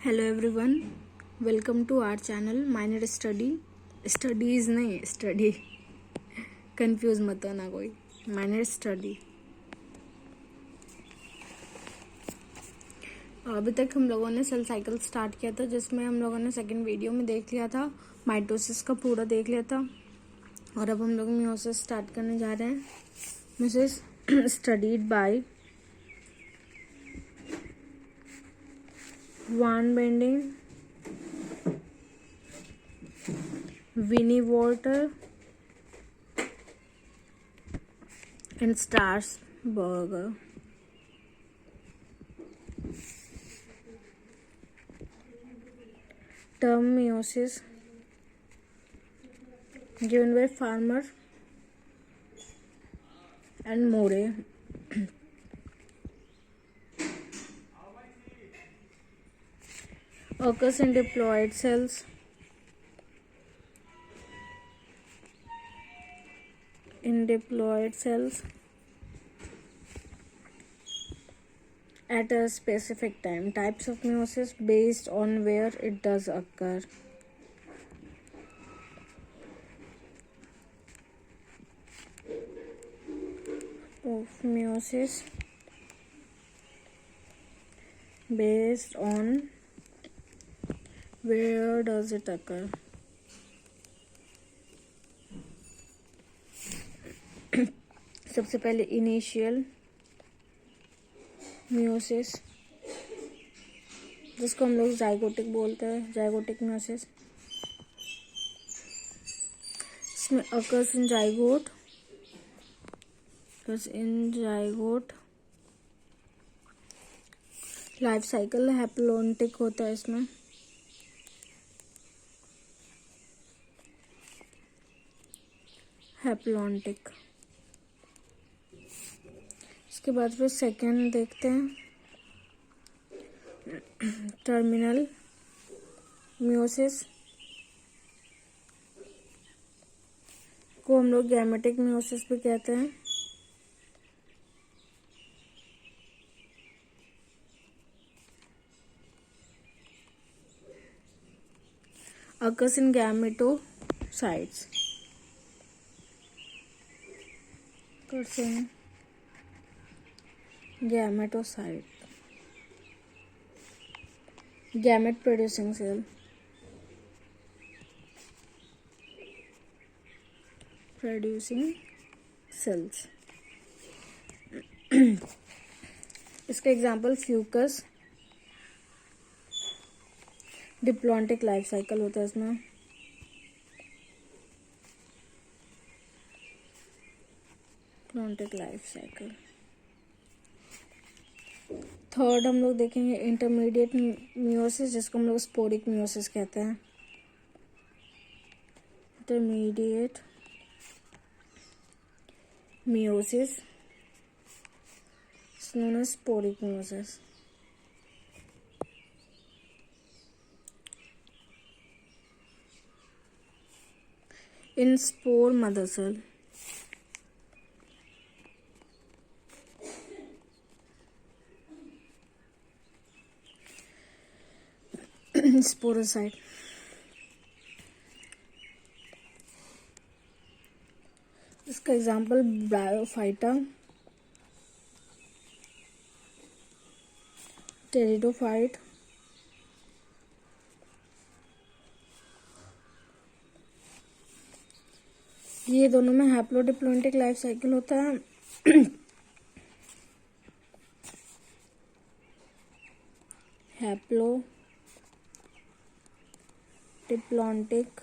Hello everyone, welcome to our channel minor studies नहीं study, confuse मत होना कोई। Minor study. अभी तक हम लोगों ने सेल साइकिल स्टार्ट किया था, जिसमें हम लोगों ने सेकंड वीडियो में देख लिया था, माइटोसिस का पूरा देख लिया था। और अब हम लोग मियोसिस स्टार्ट करने जा रहे हैं। Meiosis studied by one bending, Winnie Walter, and Strasburger. Term meiosis given by Farmer and Morey. Occurs in diploid cells. At a specific time. Types of meiosis based on where it does occur. Of meiosis based on where does it occur. सबसे पहले initial meiosis, जिसको हम लोग zygotic बोलते हैं, zygotic meiosis. इसमें occurs in zygote, life cycle haplontic होता है इसमें। हैप्लोन्टिक। इसके बाद फिर सेकेंड देखते हैं, टर्मिनल मियोसिस को हम लोग गैमेटिक मियोसिस भी कहते हैं। occurs in gametocytes. Gamete producing cell. Cells. इसका example Fucus, diplontic life cycle होता है इसमें। Diplontic life cycle. थर्ड हम लोग देखेंगे इंटरमीडिएट मियोसिस, जिसको हम लोग स्पोरिक मियोसिस कहते हैं। Intermediate meiosis known as sporic meiosis. In spore mother cell. Sporocyte. इसका एग्जाम्पल ब्रायोफाइटा, टेरिडोफाइट, ये दोनों में हैप्लोडिप्लॉन्टिक लाइफ साइकिल होता है। हैप्लोडिप्लॉन्टिक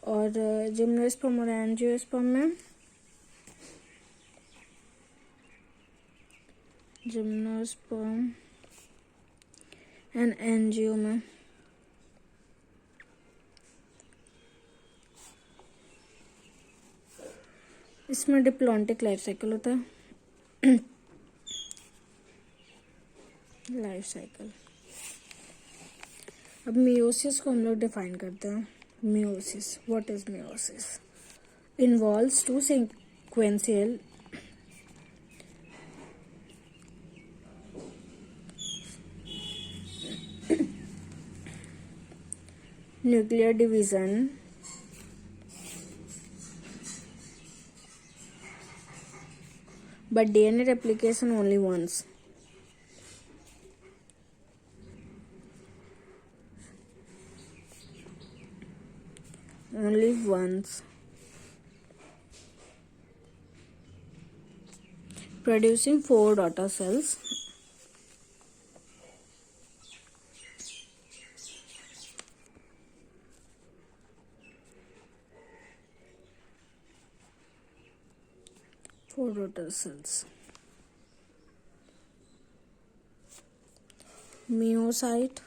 और जिम्नोस्पर्म और एंजियोस्पर्म में जिम्नोस्पर्म एंड एंजियो में इसमें डिप्लॉन्टिक लाइफ साइकिल होता है। Life cycle. अब मियोसिस को हम लोग डिफाइन करते हैं। Meiosis, what is meiosis? Involves two nuclear division, but DNA replication only once. Only once. Producing 4 daughter cells. Four daughter cells. Meiocyte,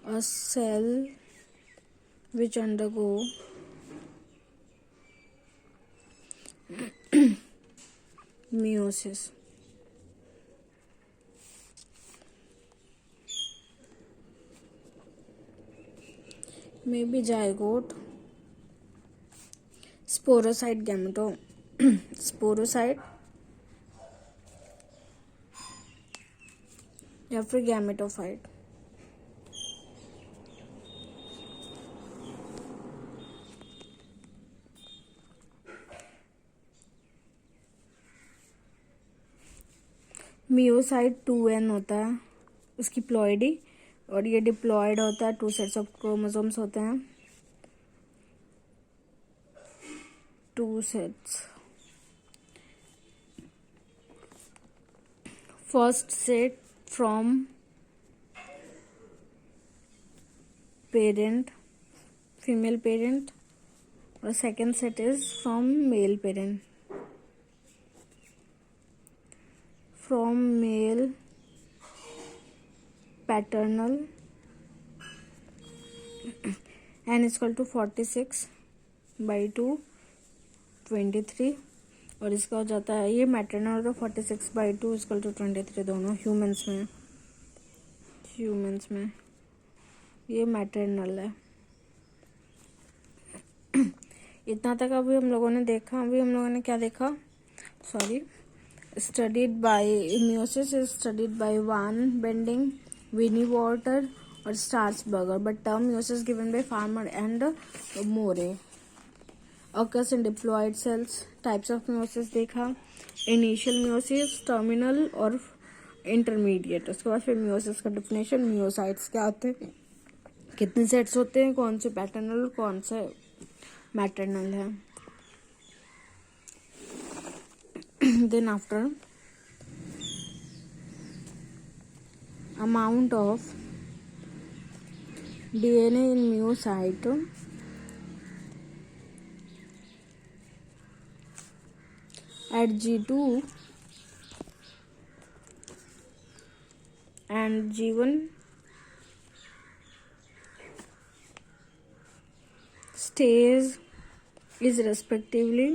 a cell which undergo meiosis. Maybe zygote. Sporocyte gameto. Sporocyte या फिर gametophyte. Meiocyte 2n होता है उसकी ploidy, और ये diploid होता है. 2 sets of chromosomes होते हैं. 2 sets. First set from parent, female parent, और second set is from male parent. From male paternal n is equal to 46/2 23, और इसका हो जाता है ये मैटरनल और 46/2 इज इक्वल टू 23 दोनों ह्यूमंस में ये मैटरनल है. इतना तक अभी हम लोगों ने देखा. अभी हम लोगों ने क्या देखा, sorry, studied by meiosis is studied by Van Bending, Winnie Walter और Starsberger, but term meiosis given by Farmer and Morey. Occurs in diploid cells. Types of meiosis देखा, initial meiosis, terminal और intermediate. उसके बाद फिर meiosis का definition, myocytes क्या होते हैं, कितने सेट्स होते हैं, कौन से पैटर्नल कौन से मैटरनल है. Then after, amount of DNA in myocyte at G2 and G1 stage is respectively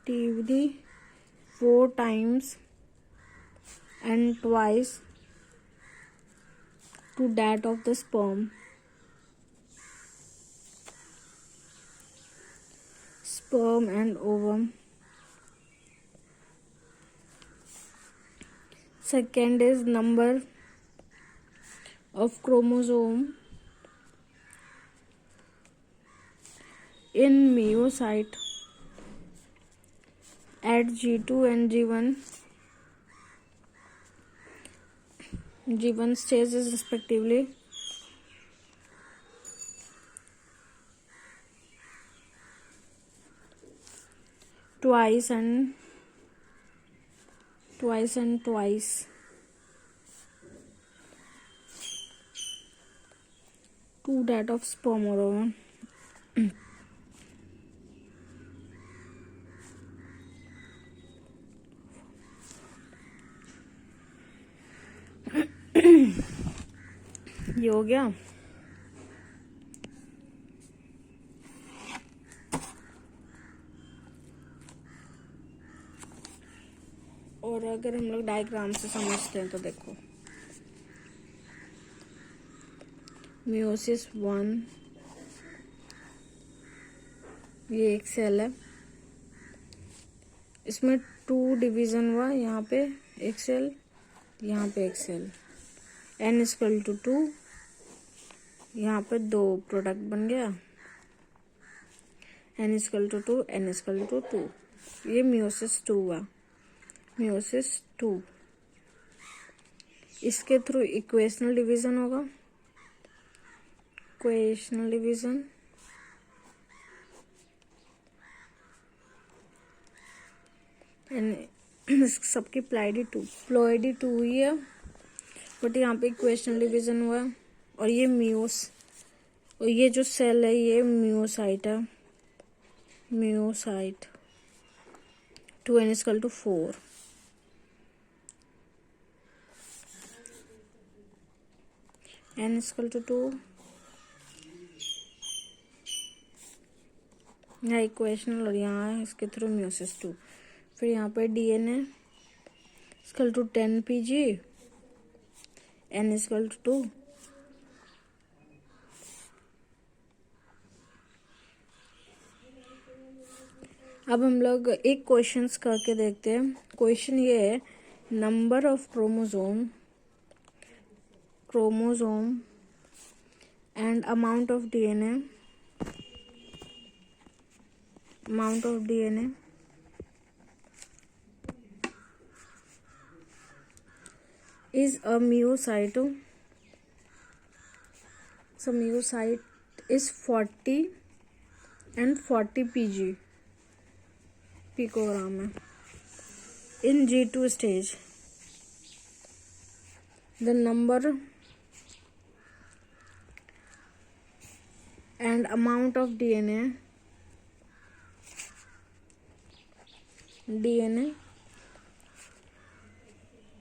TV 4 times and twice to that of the sperm. Sperm and ovum. Second is number of chromosome in myocyte at G2 and G1 stages respectively. Twice to that of sperm or ovum. ये हो गया. और अगर हम लोग diagram से समझते हैं तो देखो, मियोसिस 1, ये एक सेल है, इसमें 2 डिवीजन हुआ. यहाँ पे एक सेल यहाँ पे एक सेल, n इक्वल टू 2, यहाँ पे 2 प्रोडक्ट बन गया, n equal to 2, n equal to 2। ये मियोसिस 2 हुआ, मियोसिस 2। इसके थ्रू इक्वेशनल डिवीजन होगा, इक्वेशनल डिवीजन, सबकी प्लॉइडी 2 हुई है, बट यहाँ पे इक्वेशनल डिवीजन हुआ है। और ये और ये जो सेल है ये मियोसाइट है, meiocyte 2n equal to 4। n equal to 2, यहाँ इक्वेशनल और यहाँ इसके थ्रू मियोसिस 2। फिर यहाँ पे DNA equal to 10 pg, n equal to 2। अब हम लोग एक क्वेश्चंस करके देखते हैं। क्वेश्चन ये है, number of chromosome and amount of DNA is a myocyte. So myocyte is 40 and 40 picogram in G2 stage. The number and amount of DNA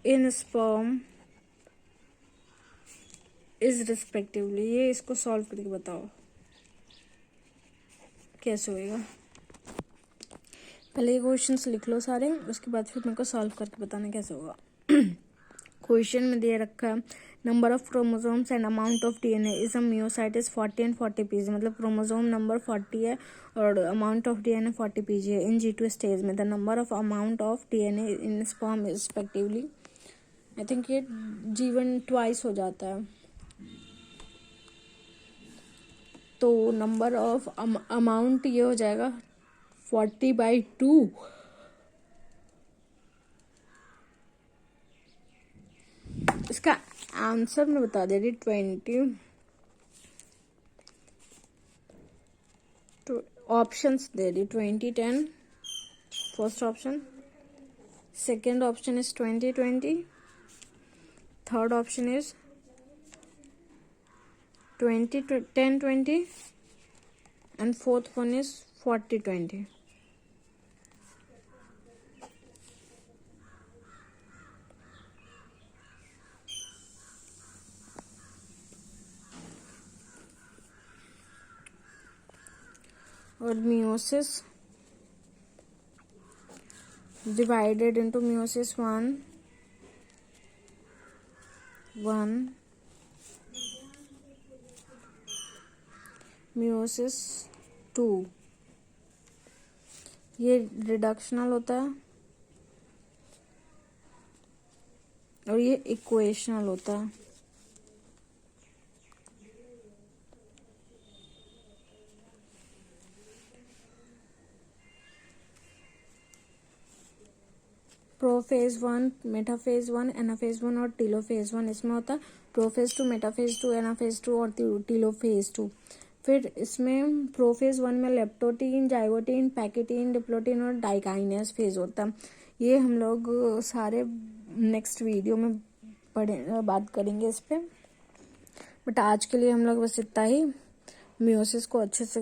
in sperm is respectively। ये इसको सॉल्व करके बताओ कैसे होएगा। पहले ये क्वेश्चंस लिख लो सारे, उसके बाद फिर मेरे को सॉल्व करके बताना कैसे होगा। क्वेश्चन में दे रखा है, number of chromosomes and amount of DNA is a meiocyte is 40 and 40 pg। मतलब क्रोमोसोम नंबर 40 है और अमाउंट ऑफ DNA 40 pg है इन G2 स्टेज में। The number of amount of DNA in sperm respectively, I think ये G1 twice हो जाता है, तो नंबर ऑफ अमाउंट ये हो जाएगा 40/2। इसका आंसर मैं बता दे रही, 20। ऑप्शंस दे रही, 2010 first option, second option is 2020, third option is 10-20 and fourth one is 40-20। और meiosis divided into meiosis 1, meiosis 2, ये रिडक्शनल होता है और ये इक्वेशनल होता है। प्रोफेज 1, मेटाफेज 1, एनाफेज 1 और टीलोफेज 1 इसमें होता है। प्रोफेज 2, मेटाफेज 2, एनाफेज 2 और टीलोफेज 2। फिर इसमें प्रोफेज 1 में लेप्टोटीन, जाइगोटीन, पैकेटीन, डिप्लोटीन और डाइकाइनेस फेज होता है। ये हम लोग सारे नेक्स्ट वीडियो में बात करेंगे इस पे, बट आज के लिए हम लोग बस इतना ही। मियोसिस को अच्छे से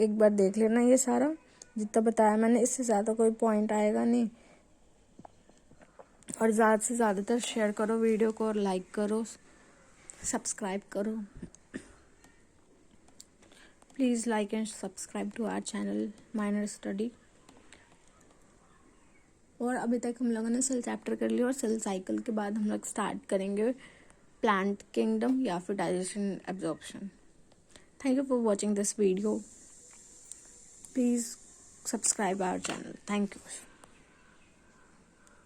एक बार देख लेना, ये सारा जितना बताया मैंने, इससे ज़्यादा कोई पॉइंट आएगा नहीं। और ज़्यादा से ज़्यादातर शेयर करो वीडियो को, और लाइक करो, सब्सक्राइब करो। Please like and subscribe to our channel minor study. और अभी तक हम लोगों ने सेल चैप्टर कर लिया, और सेल साइकिल के बाद हम लोग स्टार्ट करेंगे प्लांट किंगडम या फिर digestion absorption. Thank you for watching this video. Please subscribe our channel. Thank you.